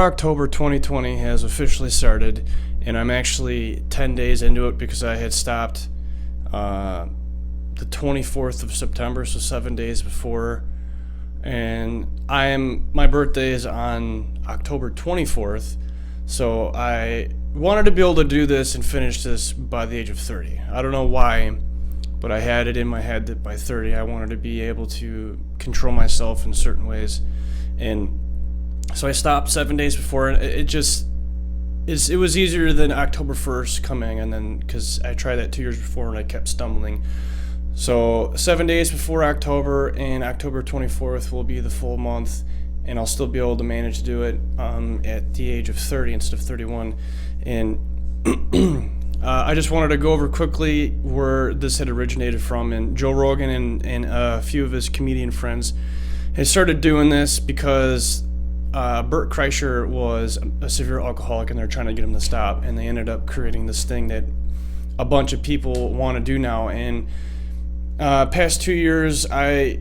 October 2020 has officially started, and I'm actually 10 days into it because I had stopped the 24th of September, so 7 days before. And my birthday is on October 24th, so I wanted to be able to do this and finish this by the age of 30. I don't know why, but I had it in my head that by 30 I wanted to be able to control myself in certain ways. And so I stopped 7 days before, and it was easier than October 1st coming, and then because I tried that 2 years before and I kept stumbling. So 7 days before October, and October 24th will be the full month, and I'll still be able to manage to do it at the age of 30 instead of 31. And I just wanted to go over quickly where this had originated from. And Joe Rogan and a few of his comedian friends had started doing this because Bert Kreischer was a severe alcoholic, and they're trying to get him to stop, and they ended up creating this thing that a bunch of people want to do now. And past 2 years, I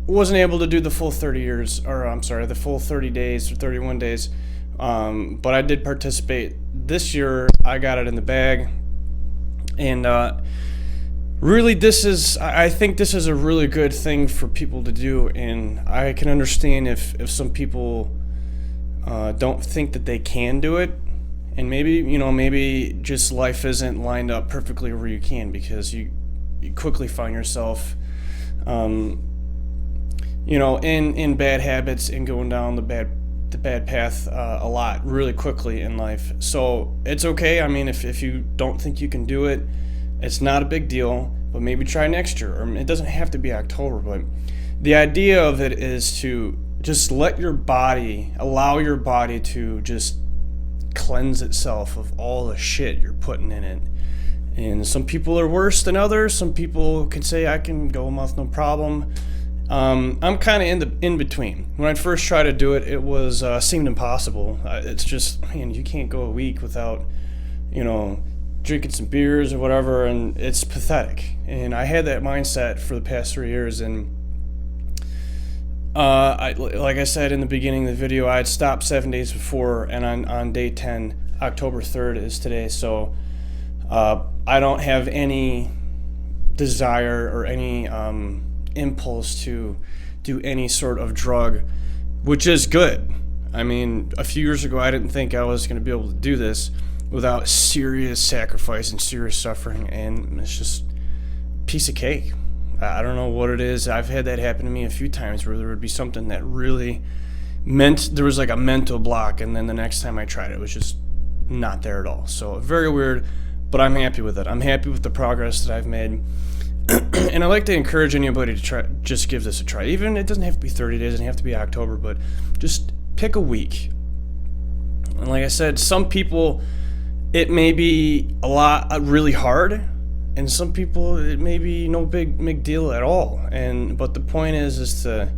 wasn't able to do the full 30 years, or I'm sorry, the full 30 days or 31 days, but I did participate. This year, I got it in the bag, and really, I think this is a really good thing for people to do, and I can understand if some people don't think that they can do it, and maybe just life isn't lined up perfectly where you can, because you quickly find yourself, in bad habits and going down the bad path a lot really quickly in life. So it's okay. I mean, if you don't think you can do it, it's not a big deal, but maybe try next year. Or it doesn't have to be October, but the idea of it is to just allow your body to just cleanse itself of all the shit you're putting in it. And some people are worse than others. Some people can say, I can go a month, no problem. I'm kind of in between. When I first tried to do it, it was seemed impossible. It's just, man, you can't go a week without, drinking some beers or whatever, and it's pathetic. And I had that mindset for the past 3 years, and like I said in the beginning of the video, I had stopped 7 days before, and on day 10, October 3rd is today, so I don't have any desire or any impulse to do any sort of drug, which is good. I mean, a few years ago, I didn't think I was going to be able to do this without serious sacrifice and serious suffering, and it's just a piece of cake. I don't know what it is. I've had that happen to me a few times where there would be something that really meant there was like a mental block, and then the next time I tried it, it was just not there at all. So very weird, but I'm happy with it. I'm happy with the progress that I've made. And I like to encourage anybody to just give this a try. Even it doesn't have to be 30 days, it doesn't have to be October, but just pick a week. And like I said, some people, it may be really hard, and some people it may be no big deal at all. But the point is I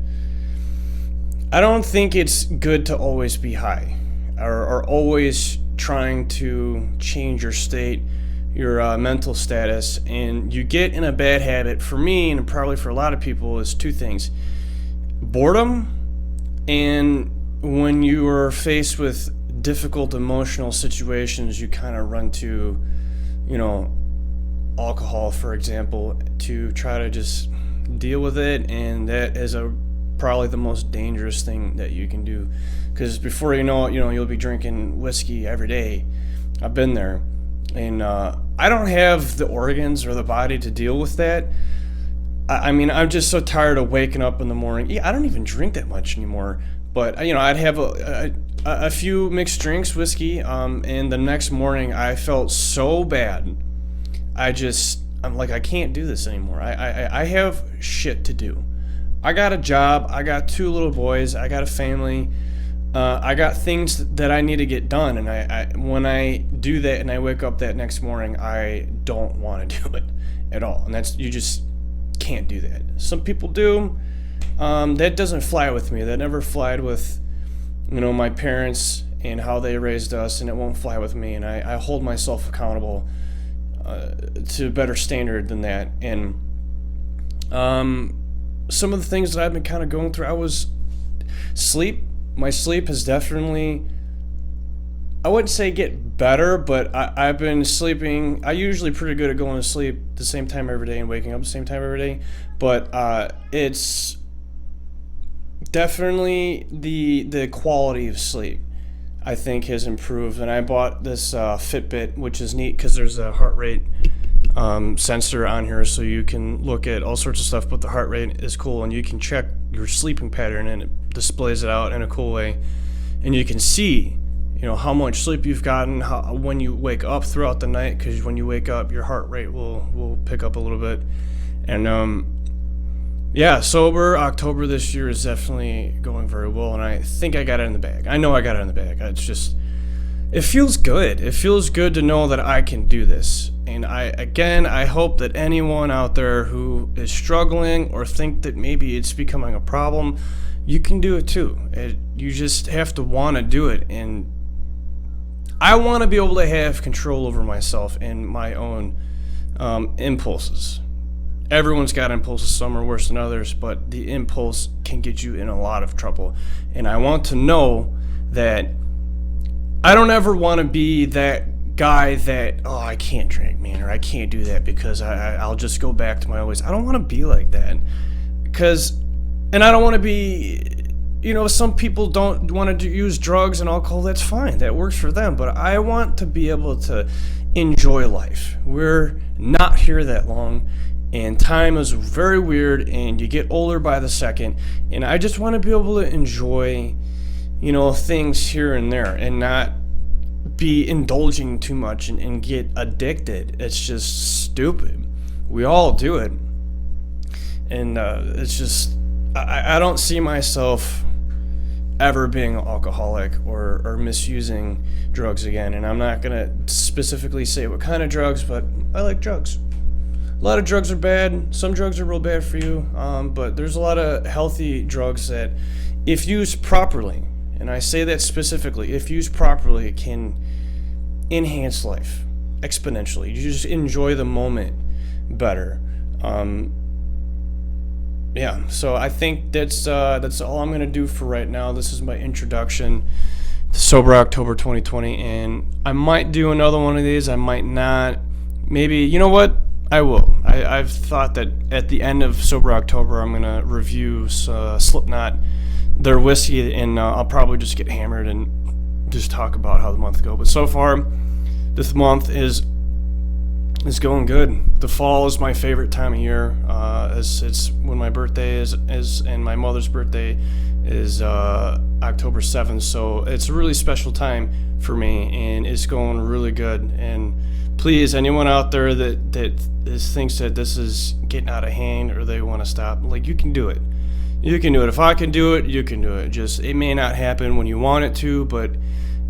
don't think it's good to always be high, or always trying to change your state, your mental status. And you get in a bad habit. For me, and probably for a lot of people, is two things: boredom, and when you are faced with difficult emotional situations, you kind of run to, alcohol, for example, to try to just deal with it. And that is probably the most dangerous thing that you can do, because before you know it, you'll be drinking whiskey every day. I've been there, and I don't have the organs or the body to deal with that. I mean, I'm just so tired of waking up in the morning. Yeah, I don't even drink that much anymore, but I'd have a few mixed drinks, whiskey, and the next morning I felt so bad. I'm like, I can't do this anymore. I have shit to do. I got a job, I got 2 little boys, I got a family, I got things that I need to get done, and when I do that and I wake up that next morning, I don't want to do it at all. And you just can't do that. Some people do. That doesn't fly with me. That never flied with, my parents and how they raised us, and it won't fly with me. And I hold myself accountable to a better standard than that. And some of the things that I've been kind of going through, sleep my sleep has definitely, I wouldn't say get better, but I've been sleeping. I usually pretty good at going to sleep the same time every day and waking up the same time every day. But it's definitely the quality of sleep, I think, has improved. And I bought this Fitbit, which is neat because there's a heart rate sensor on here, so you can look at all sorts of stuff. But the heart rate is cool, and you can check your sleeping pattern, and it displays it out in a cool way, and you can see, how much sleep you've gotten, when you wake up throughout the night, because when you wake up, your heart rate will pick up a little bit. And yeah, sober October this year is definitely going very well, and I think I got it in the bag. I know I got it in the bag. It's just, it feels good. It feels good to know that I can do this. And I hope that anyone out there who is struggling or think that maybe it's becoming a problem, you can do it too. You just have to want to do it. And I want to be able to have control over myself and my own impulses. Everyone's got impulses, some are worse than others, but the impulse can get you in a lot of trouble. And I want to know that I don't ever want to be that guy that, I can't drink, man, or I can't do that because I'll just go back to my old ways. I don't want to be like that. And I don't want to be, some people don't want to use drugs and alcohol. That's fine. That works for them. But I want to be able to enjoy life. We're not here that long, and time is very weird, and you get older by the second. And I just want to be able to enjoy, things here and there, and not be indulging too much and get addicted. It's just stupid. We all do it. And it's just, I don't see myself ever being an alcoholic or misusing drugs again. And I'm not going to specifically say what kind of drugs, but I like drugs. A lot of drugs are bad. Some drugs are real bad for you. But there's a lot of healthy drugs that, if used properly, and I say that specifically, if used properly, it can enhance life exponentially. You just enjoy the moment better. Yeah, so I think that's all I'm gonna do for right now. This is my introduction to Sober October 2020, and I might do another one of these. I might not. Maybe, you know what? I will. I've thought that at the end of Sober October, I'm gonna review Slipknot, their whiskey, and I'll probably just get hammered and just talk about how the month goes. But so far, this month is going good. The fall is my favorite time of year. It's when my birthday is and my mother's birthday is October 7th. So it's a really special time for me, and it's going really good. And please, anyone out there that thinks that this is getting out of hand or they want to stop, you can do it. You can do it. If I can do it, you can do it. Just, it may not happen when you want it to, but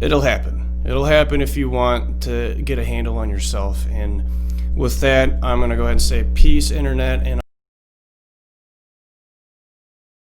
it'll happen. It'll happen if you want to get a handle on yourself. And with that, I'm going to go ahead and say peace, internet, and